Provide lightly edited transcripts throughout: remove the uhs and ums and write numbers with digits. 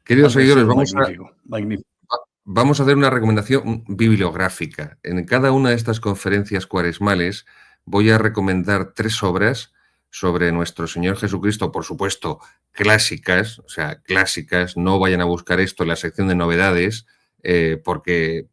Queridos Habría seguidores, sido magnífico, magnífico. vamos a hacer una recomendación bibliográfica. En cada una de estas conferencias cuaresmales voy a recomendar 3 obras sobre nuestro Señor Jesucristo, por supuesto, clásicas, o sea, clásicas, no vayan a buscar esto en la sección de novedades, porque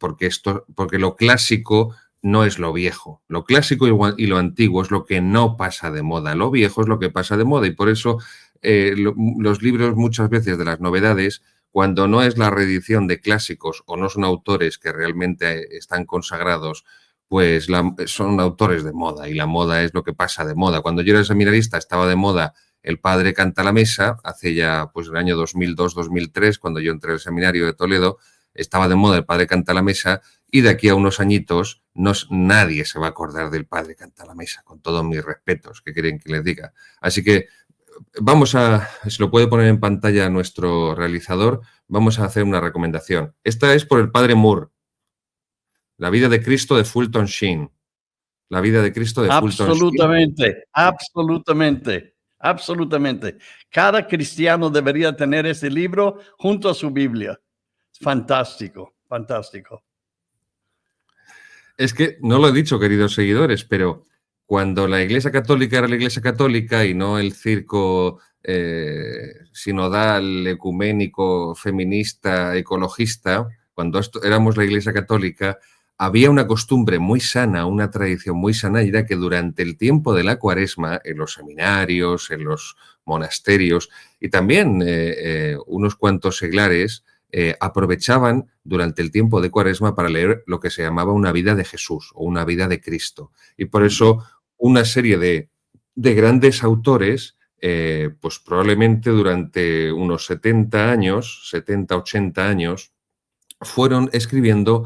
lo clásico no es lo viejo. Lo clásico y lo antiguo es lo que no pasa de moda. Lo viejo es lo que pasa de moda y por eso los libros muchas veces de las novedades, cuando no es la reedición de clásicos o no son autores que realmente están consagrados, pues son autores de moda y la moda es lo que pasa de moda. Cuando yo era seminarista estaba de moda El Padre Canta la Mesa, hace ya pues el año 2002-2003, cuando yo entré al seminario de Toledo, estaba de moda El Padre Canta la Mesa y de aquí a unos añitos nadie se va a acordar del Padre Canta la Mesa, con todos mis respetos, ¿qué quieren que les diga? Así que se lo puede poner en pantalla nuestro realizador, vamos a hacer una recomendación. Esta es por el Padre Moore, La vida de Cristo de Fulton Sheen. La vida de Cristo de Fulton Sheen. Absolutamente, absolutamente, absolutamente. Cada cristiano debería tener ese libro junto a su Biblia. Fantástico, fantástico. Es que no lo he dicho, queridos seguidores, pero cuando la Iglesia Católica era la Iglesia Católica y no el circo sinodal, ecuménico, feminista, ecologista, cuando éramos la Iglesia Católica, había una costumbre muy sana, una tradición muy sana, y era que durante el tiempo de la Cuaresma, en los seminarios, en los monasterios y también unos cuantos seglares, aprovechaban durante el tiempo de Cuaresma para leer lo que se llamaba una vida de Jesús o una vida de Cristo. Y por eso una serie de grandes autores, pues probablemente durante unos 70 años, 70, 80 años, fueron escribiendo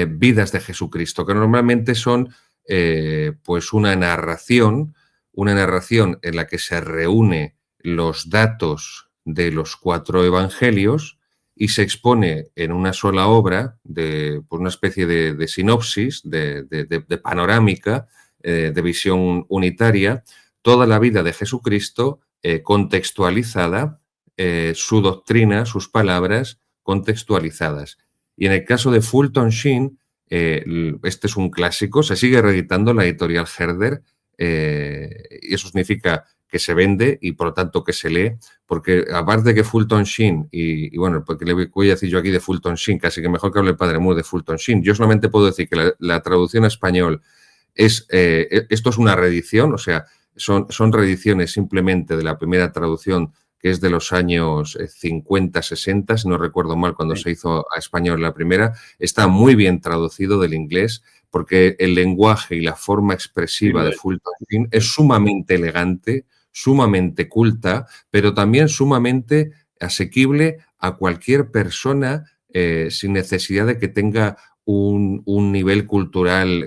vidas de Jesucristo, que normalmente son pues una narración en la que se reúne los datos de los 4 evangelios y se expone en una sola obra, pues una especie de sinopsis, de panorámica, de visión unitaria, toda la vida de Jesucristo contextualizada, su doctrina, sus palabras contextualizadas. Y en el caso de Fulton Sheen, este es un clásico, se sigue reeditando la editorial Herder, y eso significa que se vende y por lo tanto que se lee, porque aparte de que Fulton Sheen, y bueno, porque le voy a decir yo aquí de Fulton Sheen, casi que mejor que hable el Padre Moore de Fulton Sheen, yo solamente puedo decir que la traducción a español esto es una reedición, o sea, son reediciones simplemente de la primera traducción, que es de los años 50, 60, si no recuerdo mal, cuando se hizo a español la primera. Está muy bien traducido del inglés, porque el lenguaje y la forma expresiva de Fulton Sheen es sumamente elegante, sumamente culta, pero también sumamente asequible a cualquier persona sin necesidad de que tenga un nivel cultural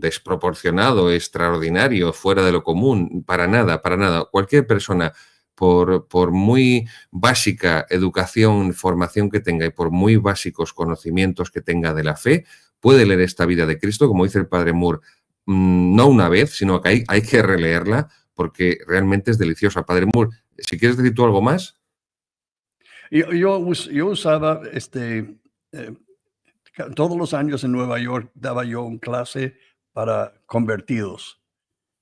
desproporcionado, extraordinario, fuera de lo común, para nada, para nada. Cualquier persona, por muy básica educación, formación que tenga y por muy básicos conocimientos que tenga de la fe, puede leer esta vida de Cristo, como dice el Padre Moore, no una vez, sino que hay que releerla porque realmente es deliciosa. Padre Moore, si quieres decir tú algo más. Yo usaba todos los años en Nueva York daba yo una clase para convertidos,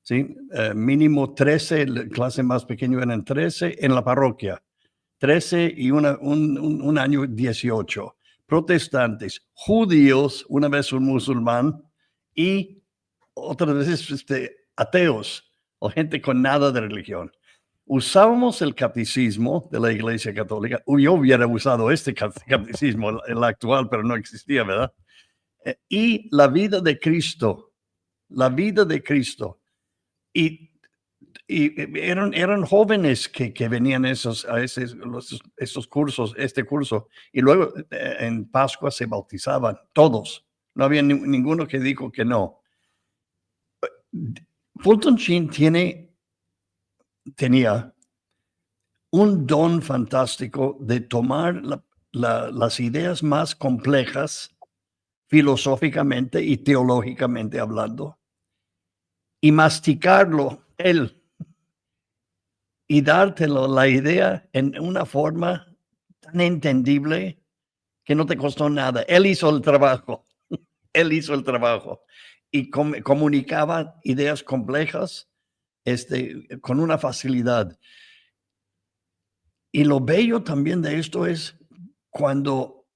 ¿sí? Mínimo 13, la clase más pequeña eran 13 en la parroquia, 13 y un año 18. Protestantes, judíos, una vez un musulmán y otras veces ateos o gente con nada de religión. Usábamos el catecismo de la Iglesia Católica. Yo hubiera usado este catecismo, el actual, pero no existía, ¿verdad? Y la vida de Cristo, la vida de Cristo. Y eran jóvenes que venían a esos cursos, este curso, y luego en Pascua se bautizaban todos. No había ninguno que dijo que no. Fulton Sheen tenía un don fantástico de tomar las ideas más complejas, filosóficamente y teológicamente hablando, y masticarlo él y dártelo la idea en una forma tan entendible que no te costó nada. Él hizo el trabajo. Él hizo el trabajo y comunicaba ideas complejas con una facilidad. Y lo bello también de esto es cuando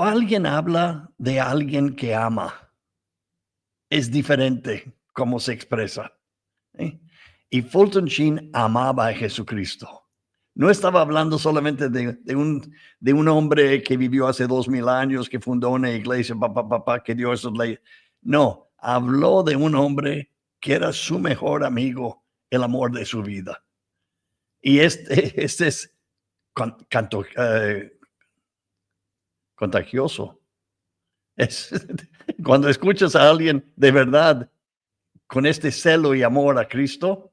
alguien habla de alguien que ama, es diferente cómo se expresa. ¿Eh? Y Fulton Sheen amaba a Jesucristo. No estaba hablando solamente de un hombre que vivió hace 2000 años, que fundó una iglesia, que dio esas leyes. No, habló de un hombre que era su mejor amigo, el amor de su vida. Y este es contagioso. Cuando escuchas a alguien de verdad con este celo y amor a Cristo,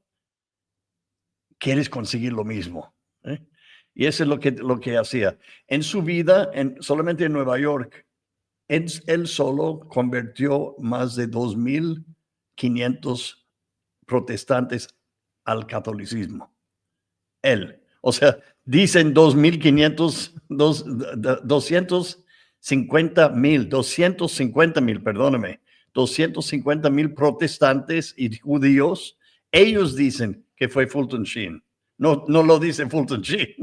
quieres conseguir lo mismo. Y eso es lo que hacía. En su vida, solamente en Nueva York, él solo convirtió más de 2500 protestantes al catolicismo. Él. O sea, dicen 250,000 protestantes y judíos. Ellos dicen que fue Fulton Sheen. No lo dice Fulton Sheen,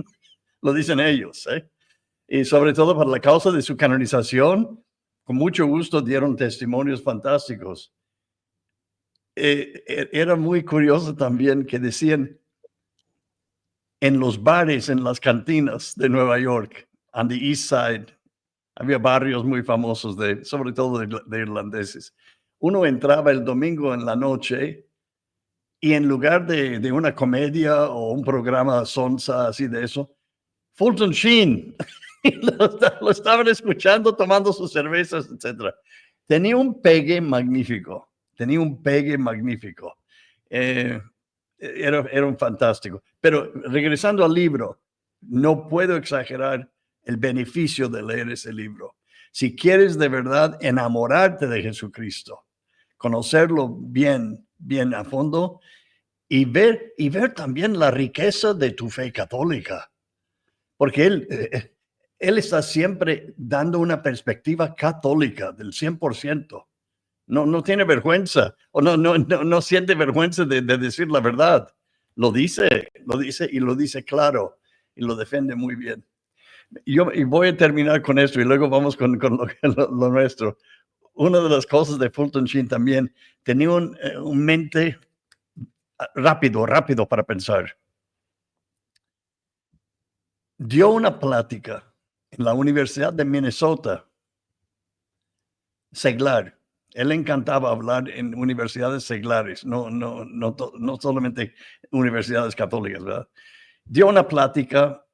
lo dicen ellos. Y sobre todo para la causa de su canonización, con mucho gusto dieron testimonios fantásticos. Era muy curioso también que decían en los bares, en las cantinas de Nueva York, on the East Side, había barrios muy famosos, sobre todo de irlandeses. Uno entraba el domingo en la noche y en lugar de una comedia o un programa sonsa así de eso, Fulton Sheen, lo estaban escuchando, tomando sus cervezas, etc. Tenía un pegue magnífico. Era un fantástico. Pero regresando al libro, no puedo exagerar el beneficio de leer ese libro. Si quieres de verdad enamorarte de Jesucristo, conocerlo bien a fondo y ver también la riqueza de tu fe católica, porque él está siempre dando una perspectiva católica del 100%. No tiene vergüenza o no siente vergüenza de decir la verdad. Lo dice y lo dice claro y lo defiende muy bien. Y voy a terminar con esto y luego vamos con lo nuestro. Una de las cosas de Fulton Sheen también, tenía un mente rápido para pensar. Dio una plática en la Universidad de Minnesota, seglar. Él le encantaba hablar en universidades seglares, no solamente universidades católicas, ¿verdad? Dio una plática,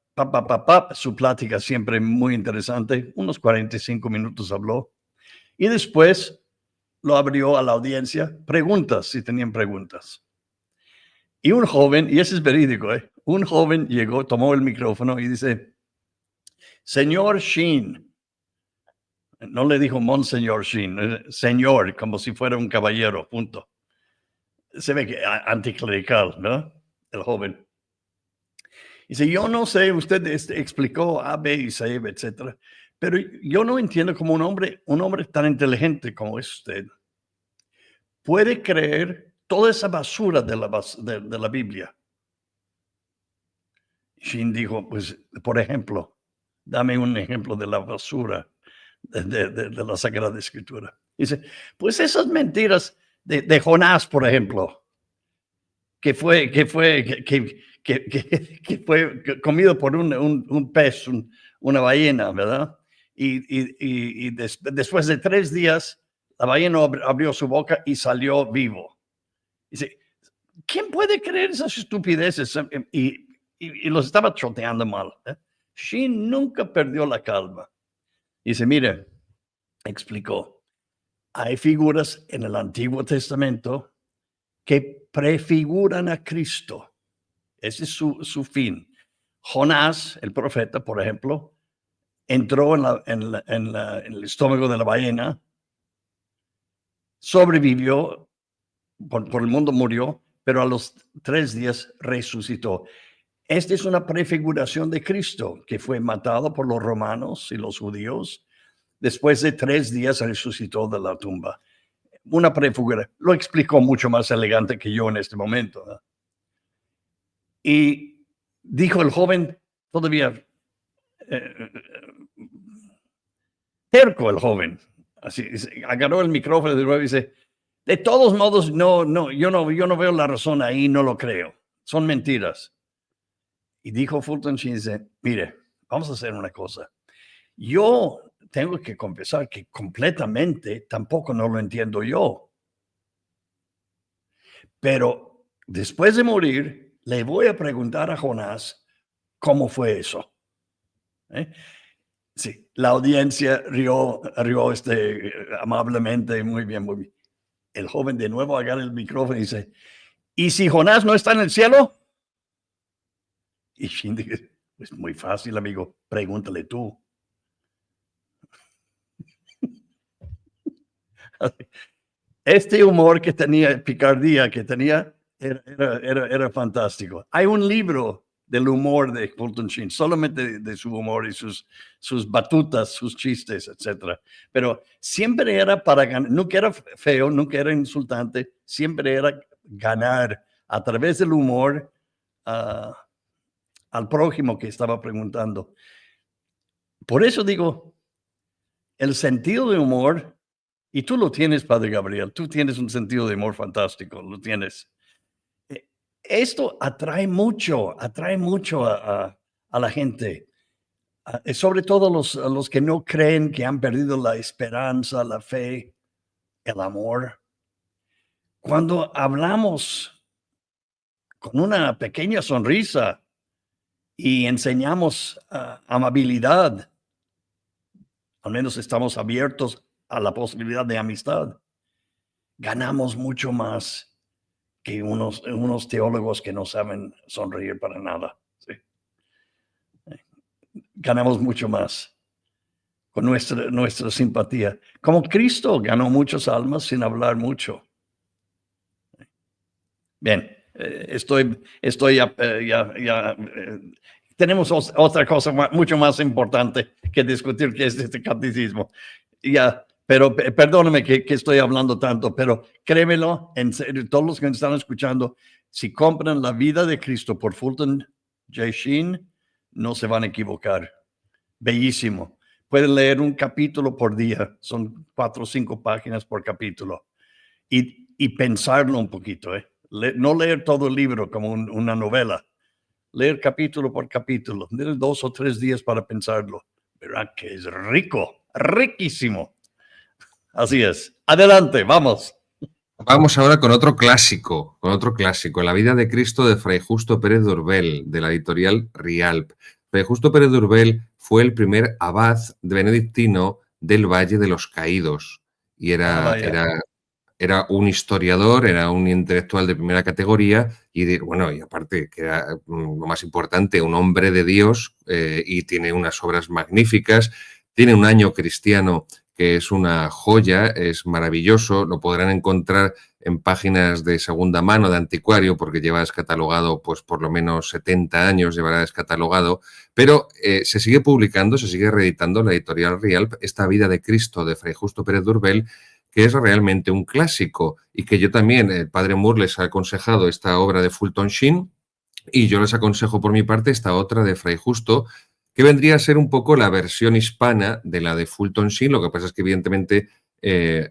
su plática siempre muy interesante, unos 45 minutos habló, y después lo abrió a la audiencia, preguntas, si tenían preguntas. Y un joven, y ese es verídico, un joven llegó, tomó el micrófono y dice, señor Sheen, no le dijo Monseñor Sheen, señor, como si fuera un caballero, punto. Se ve que anticlerical, ¿no? El joven. Dice, yo no sé, usted explicó A, B y C, etcétera, pero yo no entiendo cómo un hombre tan inteligente como es usted puede creer toda esa basura de la Biblia. Sheen dijo, pues, por ejemplo, dame un ejemplo de la basura de la Sagrada Escritura. Dice, pues esas mentiras de Jonás, por ejemplo, que fue comido por un pez, una ballena, ¿verdad? Y después de 3 días, la ballena abrió su boca y salió vivo. Dice, ¿quién puede creer esas estupideces? Y los estaba choteando mal. Sheen nunca perdió la calma. Dice, mire, explicó, hay figuras en el Antiguo Testamento que prefiguran a Cristo. Ese es su fin. Jonás, el profeta, por ejemplo, entró en el estómago de la ballena, sobrevivió, por el mundo murió, pero a los 3 días resucitó. Esta es una prefiguración de Cristo que fue matado por los romanos y los judíos. Después de 3 días resucitó de la tumba. Una prefiguración. Lo explicó mucho más elegante que yo en este momento, ¿no? Y dijo el joven, todavía terco el joven, así, agarró el micrófono de nuevo y dice, de todos modos, yo no veo la razón ahí, no lo creo. Son mentiras. Y dijo Fulton Sheen, dice, mire, vamos a hacer una cosa. Yo tengo que confesar que completamente tampoco no lo entiendo yo. Pero después de morir, le voy a preguntar a Jonás cómo fue eso. Sí, la audiencia rió amablemente, muy bien, muy bien. El joven de nuevo agarra el micrófono y dice, ¿y si Jonás no está en el cielo? Y Sheen dice, es muy fácil, amigo, pregúntale tú. Este humor que tenía, picardía que tenía, era fantástico. Hay un libro del humor de Fulton Sheen, solamente de su humor y sus batutas, sus chistes, etc. Pero siempre era para ganar, nunca era feo, nunca era insultante, siempre era ganar a través del humor al prójimo que estaba preguntando. Por eso digo, el sentido de humor, y tú lo tienes, Padre Gabriel, tú tienes un sentido de humor fantástico, lo tienes. Esto atrae mucho a la gente, sobre todo los que no creen, que han perdido la esperanza, la fe, el amor. Cuando hablamos con una pequeña sonrisa y enseñamos amabilidad, al menos estamos abiertos a la posibilidad de amistad, ganamos mucho más que unos teólogos que no saben sonreír para nada. ¿Sí? Ganamos mucho más con nuestra simpatía. Como Cristo ganó muchas almas sin hablar mucho. Bien, tenemos otra cosa mucho más importante que discutir, que es este catecismo. Pero perdóname que estoy hablando tanto, pero créemelo, en serio, todos los que me están escuchando, si compran La vida de Cristo por Fulton J. Sheen, no se van a equivocar. Bellísimo. Pueden leer un capítulo por día, son 4 o 5 páginas por capítulo, y pensarlo un poquito, no leer todo el libro como una novela, leer capítulo por capítulo, tener 2 o 3 días para pensarlo. ¿Verdad que es rico? Riquísimo. Así es. Adelante, vamos. Vamos ahora con otro clásico, La vida de Cristo de Fray Justo Pérez de Urbel, de la editorial Rialp. Fray Justo Pérez de Urbel fue el primer abad benedictino del Valle de los Caídos y era un historiador, era un intelectual de primera categoría y aparte que era lo más importante, un hombre de Dios, y tiene unas obras magníficas, tiene un año cristiano que es una joya, es maravilloso, lo podrán encontrar en páginas de segunda mano, de anticuario, porque lleva descatalogado, pues por lo menos 70 años llevará descatalogado, pero se sigue publicando, se sigue reeditando la editorial Rialp, esta vida de Cristo de Fray Justo Pérez de Urbel, que es realmente un clásico y que yo también, el padre Moore les ha aconsejado esta obra de Fulton Sheen y yo les aconsejo por mi parte esta otra de Fray Justo, que vendría a ser un poco la versión hispana de la de Fulton Sheen. Lo que pasa es que evidentemente,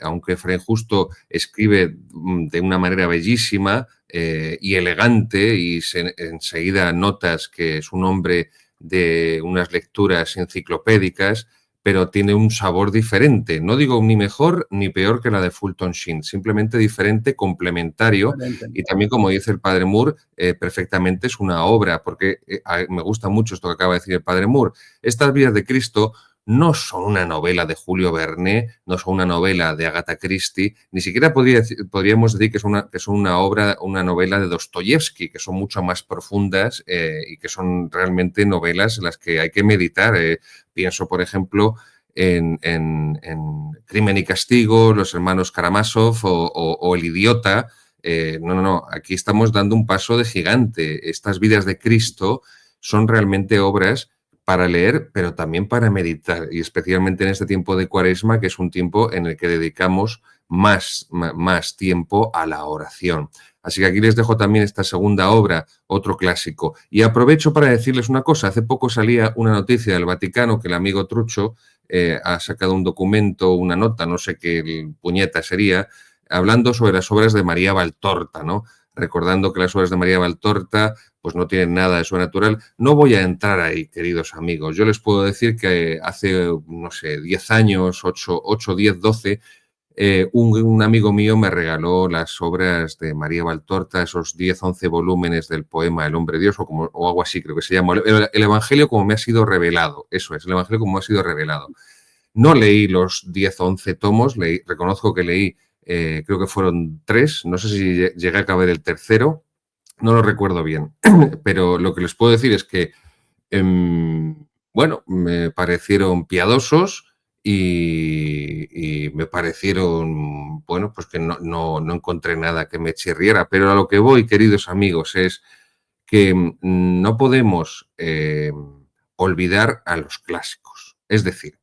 aunque Fray Justo escribe de una manera bellísima y elegante y enseguida notas que es un hombre de unas lecturas enciclopédicas, pero tiene un sabor diferente. No digo ni mejor ni peor que la de Fulton Sheen, simplemente diferente, complementario. Y también, como dice el padre Moore, perfectamente es una obra, porque me gusta mucho esto que acaba de decir el padre Moore. Estas vidas de Cristo no son una novela de Julio Verne, no son una novela de Agatha Christie, ni siquiera podríamos decir que son una obra, una novela de Dostoyevsky, que son mucho más profundas y que son realmente novelas en las que hay que meditar. Pienso, por ejemplo, en Crimen y Castigo, Los hermanos Karamazov o El idiota, No, aquí estamos dando un paso de gigante. Estas vidas de Cristo son realmente obras para leer, pero también para meditar, y especialmente en este tiempo de Cuaresma, que es un tiempo en el que dedicamos más tiempo a la oración. Así que aquí les dejo también esta segunda obra, otro clásico. Y aprovecho para decirles una cosa. Hace poco salía una noticia del Vaticano que el amigo Trucho ha sacado un documento, una nota, no sé qué puñeta sería, hablando sobre las obras de María Valtorta, ¿no? Recordando que las obras de María Valtorta pues no tienen nada de sobrenatural. No voy a entrar ahí, queridos amigos. Yo les puedo decir que hace, no sé, 10 años, 8, 10, 12, un amigo mío me regaló las obras de María Valtorta, esos 10, 11 volúmenes del poema El hombre Dios, o algo así, creo que se llama. El Evangelio como me ha sido revelado. Eso es, el Evangelio como me ha sido revelado. No leí los 10 o 11 tomos, reconozco que leí, creo que fueron 3, no sé si llegué a acabar el tercero, no lo recuerdo bien, pero lo que les puedo decir es que, bueno, me parecieron piadosos y me parecieron, bueno, pues que no encontré nada que me chirriera, pero a lo que voy, queridos amigos, es que no podemos olvidar a los clásicos. Es decir,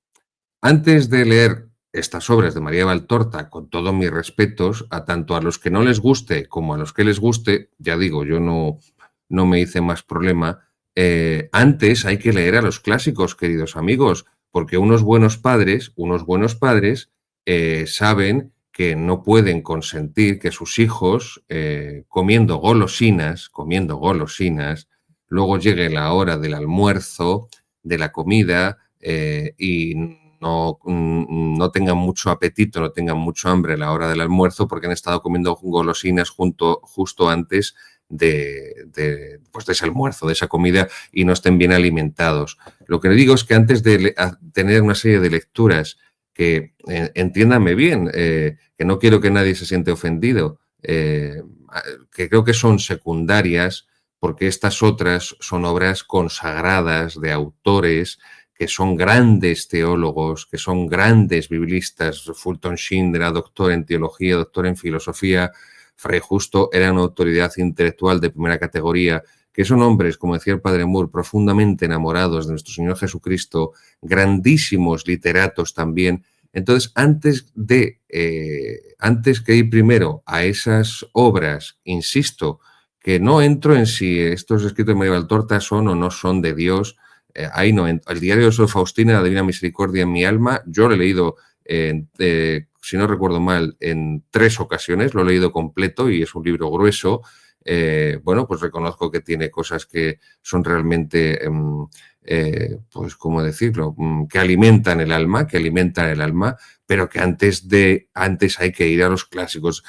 antes de leer estas obras de María Valtorta, con todos mis respetos, a tanto a los que no les guste como a los que les guste, ya digo, yo no me hice más problema, antes hay que leer a los clásicos, queridos amigos, porque unos buenos padres saben que no pueden consentir que sus hijos, comiendo golosinas, luego llegue la hora del almuerzo, de la comida, y no tengan mucho apetito, no tengan mucho hambre a la hora del almuerzo porque han estado comiendo golosinas justo antes de ese almuerzo, de esa comida, y no estén bien alimentados. Lo que le digo es que antes de tener una serie de lecturas que, entiéndanme bien, que no quiero que nadie se siente ofendido, que creo que son secundarias, porque estas otras son obras consagradas de autores que son grandes teólogos, que son grandes biblistas. Fulton Sheen era doctor en teología, doctor en filosofía. Fray Justo era una autoridad intelectual de primera categoría, que son hombres, como decía el padre Moore, profundamente enamorados de nuestro Señor Jesucristo, grandísimos literatos también. Entonces, antes que ir primero a esas obras, insisto, que no entro en si estos escritos de María Valtorta son o no son de Dios. Ahí no, el diario de Sor Faustina, la Divina Misericordia en mi alma, yo lo he leído, si no recuerdo mal, en 3 ocasiones, lo he leído completo y es un libro grueso. Bueno, pues reconozco que tiene cosas que son realmente, pues, ¿cómo decirlo?, que alimentan el alma, pero que antes hay que ir a los clásicos.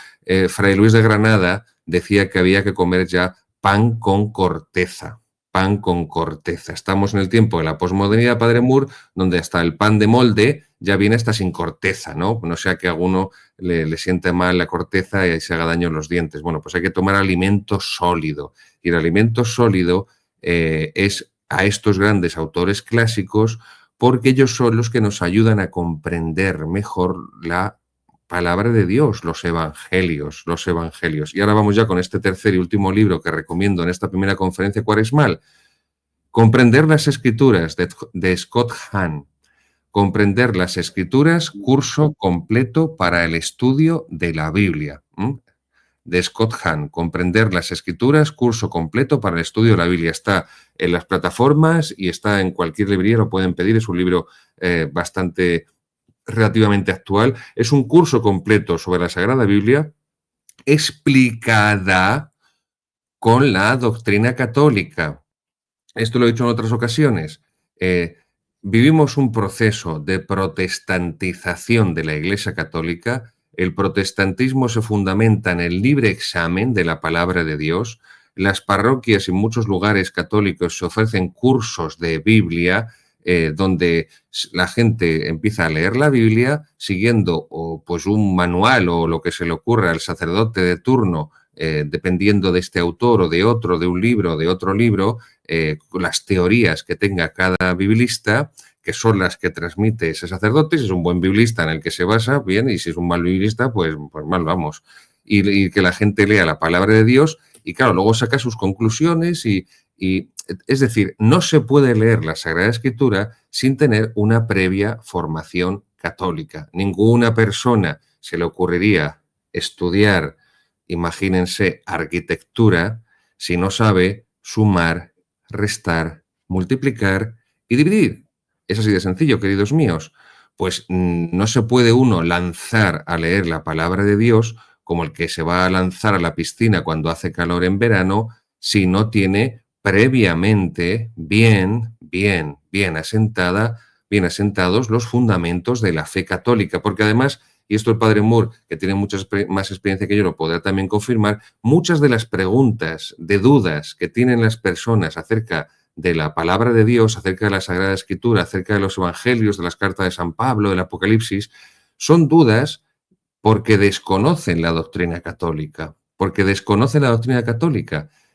Fray Luis de Granada decía que había que comer ya pan con corteza. Pan con corteza. Estamos en el tiempo de la posmodernidad, padre Moore, donde hasta el pan de molde ya viene hasta sin corteza, ¿no? No sea que a alguno le siente mal la corteza y se haga daño en los dientes. Bueno, pues hay que tomar alimento sólido. Y el alimento sólido es a estos grandes autores clásicos, porque ellos son los que nos ayudan a comprender mejor la palabra de Dios, los evangelios. Y ahora vamos ya con este tercer y último libro que recomiendo en esta primera conferencia cuaresmal. Comprender las Escrituras, de Scott Hahn. Comprender las Escrituras, curso completo para el estudio de la Biblia. De Scott Hahn. Comprender las Escrituras, curso completo para el estudio de la Biblia. Está en las plataformas y está en cualquier librería, lo pueden pedir. Es un libro relativamente actual. Es un curso completo sobre la Sagrada Biblia explicada con la doctrina católica. Esto lo he dicho en otras ocasiones. Vivimos un proceso de protestantización de la Iglesia Católica. El protestantismo se fundamenta en el libre examen de la palabra de Dios. Las parroquias en muchos lugares católicos se ofrecen cursos de Biblia, donde la gente empieza a leer la Biblia siguiendo pues un manual o lo que se le ocurra al sacerdote de turno, dependiendo de este autor o de otro, de un libro o de otro libro, las teorías que tenga cada biblista, que son las que transmite ese sacerdote. Si es un buen biblista en el que se basa, bien, y si es un mal biblista, pues mal vamos. y que la gente lea la palabra de Dios y, claro, luego saca sus conclusiones es decir, no se puede leer la Sagrada Escritura sin tener una previa formación católica. Ninguna persona se le ocurriría estudiar, imagínense, arquitectura si no sabe sumar, restar, multiplicar y dividir. Es así de sencillo, queridos míos. Pues no se puede uno lanzar a leer la palabra de Dios como el que se va a lanzar a la piscina cuando hace calor en verano si no tiene previamente bien asentados los fundamentos de la fe católica, porque además, y esto el padre Moore, que tiene mucha más experiencia que yo, lo podrá también confirmar, muchas de las preguntas, de dudas que tienen las personas acerca de la palabra de Dios, acerca de la Sagrada Escritura, acerca de los Evangelios, de las cartas de San Pablo, del Apocalipsis, son dudas porque desconocen la doctrina católica,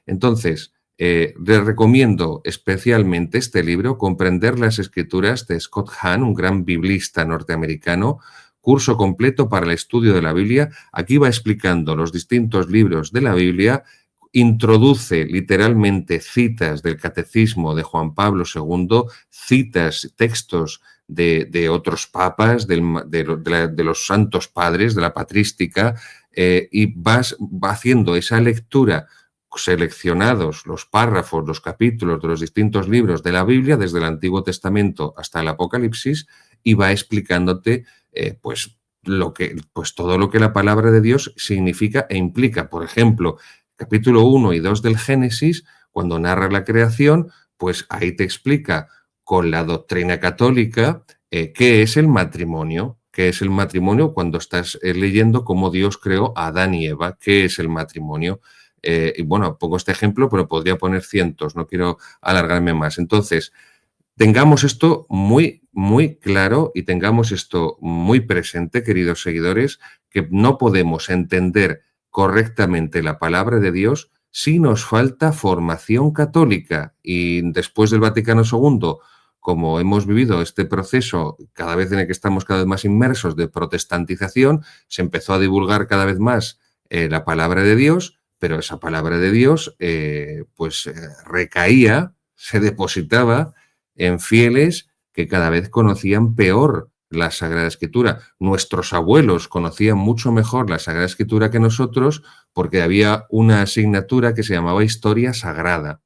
Entonces, les recomiendo especialmente este libro, Comprender las Escrituras, de Scott Hahn, un gran biblista norteamericano, curso completo para el estudio de la Biblia. Aquí va explicando los distintos libros de la Biblia, introduce literalmente citas del Catecismo de Juan Pablo II, citas, textos de otros papas, de los santos padres, de la patrística, y va haciendo esa lectura seleccionados los párrafos, los capítulos de los distintos libros de la Biblia, desde el Antiguo Testamento hasta el Apocalipsis, y va explicándote pues todo lo que la palabra de Dios significa e implica. Por ejemplo, capítulo 1 y 2 del Génesis, cuando narra la creación, pues ahí te explica con la doctrina católica qué es el matrimonio. ¿Qué es el matrimonio? Cuando estás leyendo cómo Dios creó a Adán y Eva. ¿Qué es el matrimonio? Y bueno, pongo este ejemplo, pero podría poner cientos, no quiero alargarme más. Entonces, tengamos esto muy claro y tengamos esto muy presente, queridos seguidores, que no podemos entender correctamente la palabra de Dios si nos falta formación católica. Y después del Vaticano II, como hemos vivido este proceso cada vez en el que estamos cada vez más inmersos de protestantización, se empezó a divulgar cada vez más la palabra de Dios, pero esa palabra de Dios recaía, se depositaba en fieles que cada vez conocían peor la Sagrada Escritura. Nuestros abuelos conocían mucho mejor la Sagrada Escritura que nosotros porque había una asignatura que se llamaba Historia Sagrada.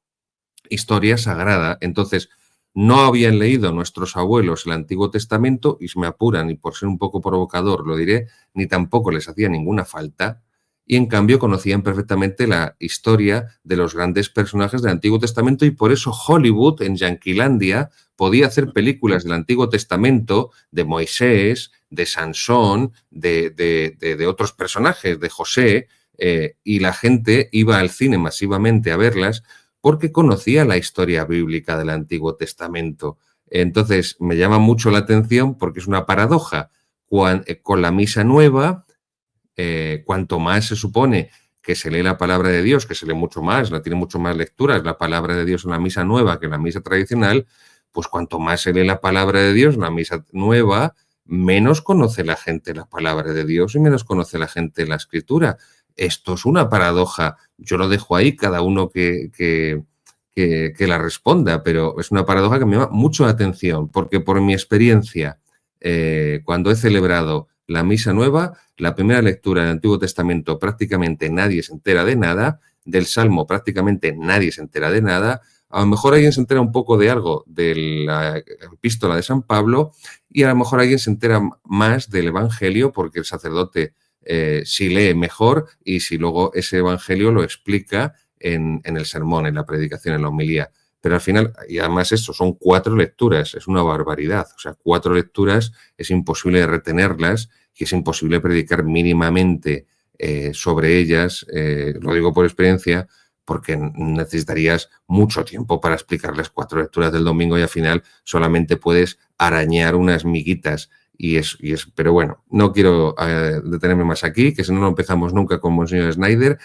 Historia Sagrada. Entonces, no habían leído nuestros abuelos el Antiguo Testamento, y si me apuran, y por ser un poco provocador lo diré, ni tampoco les hacía ninguna falta, y en cambio conocían perfectamente la historia de los grandes personajes del Antiguo Testamento, y por eso Hollywood, en Yanquilandia, podía hacer películas del Antiguo Testamento, de Moisés, de Sansón, de otros personajes, de José, y la gente iba al cine masivamente a verlas porque conocía la historia bíblica del Antiguo Testamento. Entonces, me llama mucho la atención porque es una paradoja. Con la misa nueva, cuanto más se supone que se lee la palabra de Dios, que se lee mucho más, tiene mucho más lecturas la palabra de Dios en la misa nueva que en la misa tradicional, pues cuanto más se lee la palabra de Dios en la misa nueva, menos conoce la gente la palabra de Dios y menos conoce la gente la Escritura. Esto es una paradoja. Yo lo dejo ahí, cada uno que la responda, pero es una paradoja que me llama mucho la atención, porque por mi experiencia, cuando he celebrado la misa nueva, la primera lectura del Antiguo Testamento prácticamente nadie se entera de nada, del Salmo prácticamente nadie se entera de nada, a lo mejor alguien se entera un poco de algo de la epístola de San Pablo y a lo mejor alguien se entera más del Evangelio porque el sacerdote sí lee mejor y si luego ese Evangelio lo explica en el sermón, en la predicación, en la homilía. Pero al final, y además esto son 4 lecturas, es una barbaridad. O sea, 4 lecturas es imposible retenerlas y es imposible predicar mínimamente sobre ellas. Lo digo por experiencia, porque necesitarías mucho tiempo para explicar las 4 lecturas del domingo y al final solamente puedes arañar unas miguitas. Pero bueno, no quiero detenerme más aquí, que si no, no empezamos nunca con Monseñor Snyder.